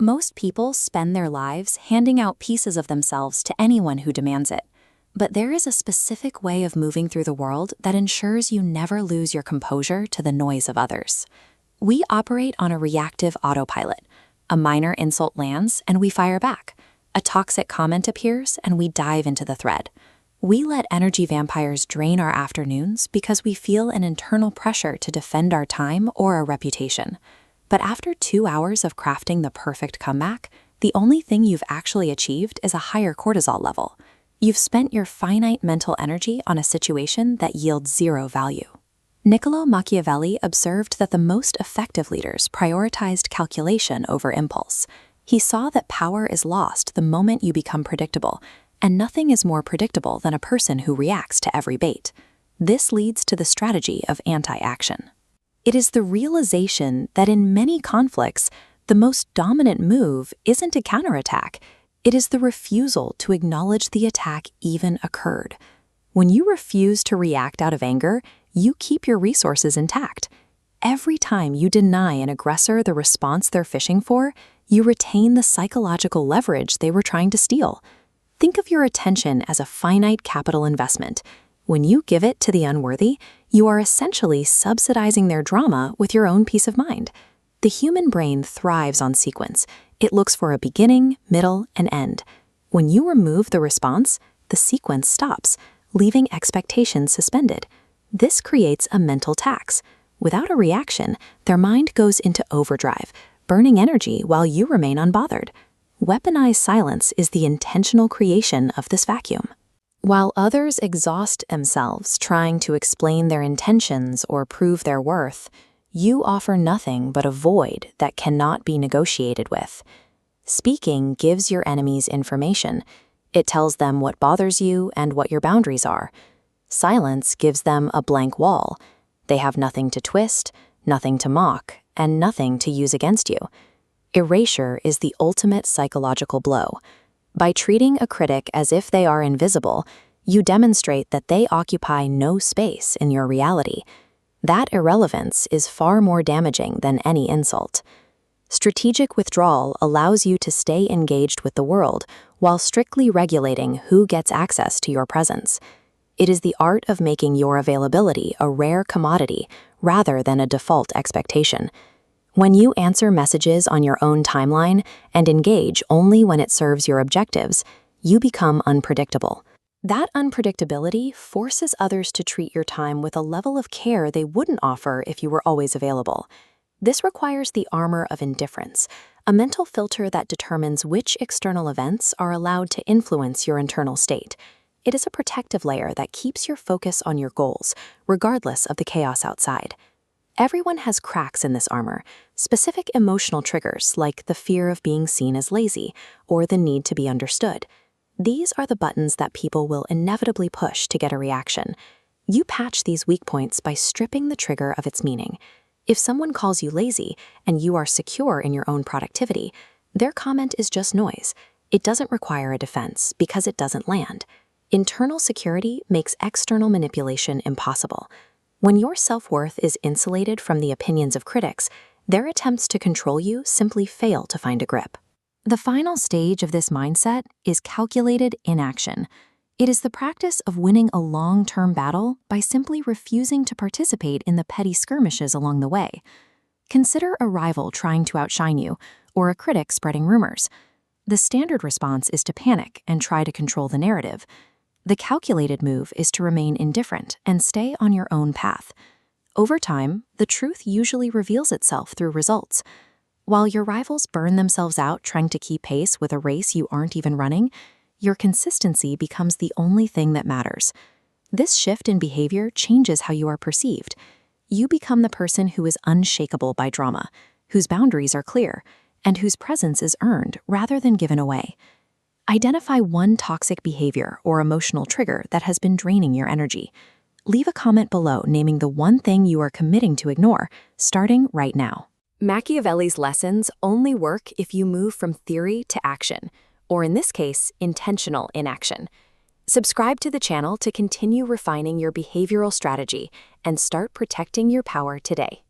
Most people spend their lives handing out pieces of themselves to anyone who demands it. But there is a specific way of moving through the world that ensures you never lose your composure to the noise of others. We operate on a reactive autopilot. A minor insult lands, and we fire back. A toxic comment appears, and we dive into the thread. We let energy vampires drain our afternoons because we feel an internal pressure to defend our time or our reputation. But after 2 hours of crafting the perfect comeback, the only thing you've actually achieved is a higher cortisol level. You've spent your finite mental energy on a situation that yields zero value. Niccolo Machiavelli observed that the most effective leaders prioritized calculation over impulse. He saw that power is lost the moment you become predictable, and nothing is more predictable than a person who reacts to every bait. This leads to the strategy of anti-action. It is the realization that in many conflicts, the most dominant move isn't a counterattack. It is the refusal to acknowledge the attack even occurred. When you refuse to react out of anger, you keep your resources intact. Every time you deny an aggressor the response they're fishing for, you retain the psychological leverage they were trying to steal. Think of your attention as a finite capital investment. When you give it to the unworthy, you are essentially subsidizing their drama with your own peace of mind. The human brain thrives on sequence. It looks for a beginning, middle, and end. When you remove the response, the sequence stops, leaving expectations suspended. This creates a mental tax. Without a reaction, their mind goes into overdrive, burning energy while you remain unbothered. Weaponized silence is the intentional creation of this vacuum. While others exhaust themselves trying to explain their intentions or prove their worth, you offer nothing but a void that cannot be negotiated with. Speaking gives your enemies information. It tells them what bothers you and what your boundaries are. Silence gives them a blank wall. They have nothing to twist, nothing to mock, and nothing to use against you. Erasure is the ultimate psychological blow. By treating a critic as if they are invisible, you demonstrate that they occupy no space in your reality. That irrelevance is far more damaging than any insult. Strategic withdrawal allows you to stay engaged with the world while strictly regulating who gets access to your presence. It is the art of making your availability a rare commodity rather than a default expectation. When you answer messages on your own timeline and engage only when it serves your objectives, you become unpredictable. That unpredictability forces others to treat your time with a level of care they wouldn't offer if you were always available. This requires the armor of indifference, a mental filter that determines which external events are allowed to influence your internal state. It is a protective layer that keeps your focus on your goals, regardless of the chaos outside. Everyone has cracks in this armor, specific emotional triggers like the fear of being seen as lazy or the need to be understood. These are the buttons that people will inevitably push to get a reaction. You patch these weak points by stripping the trigger of its meaning. If someone calls you lazy and you are secure in your own productivity, their comment is just noise. It doesn't require a defense because it doesn't land. Internal security makes external manipulation impossible. When your self-worth is insulated from the opinions of critics, their attempts to control you simply fail to find a grip. The final stage of this mindset is calculated inaction. It is the practice of winning a long-term battle by simply refusing to participate in the petty skirmishes along the way. Consider a rival trying to outshine you, or a critic spreading rumors. The standard response is to panic and try to control the narrative. The calculated move is to remain indifferent and stay on your own path. Over time, the truth usually reveals itself through results. While your rivals burn themselves out trying to keep pace with a race you aren't even running, your consistency becomes the only thing that matters. This shift in behavior changes how you are perceived. You become the person who is unshakable by drama, whose boundaries are clear, and whose presence is earned rather than given away. Identify one toxic behavior or emotional trigger that has been draining your energy. Leave a comment below naming the one thing you are committing to ignore, starting right now. Machiavelli's lessons only work if you move from theory to action, or in this case, intentional inaction. Subscribe to the channel to continue refining your behavioral strategy and start protecting your power today.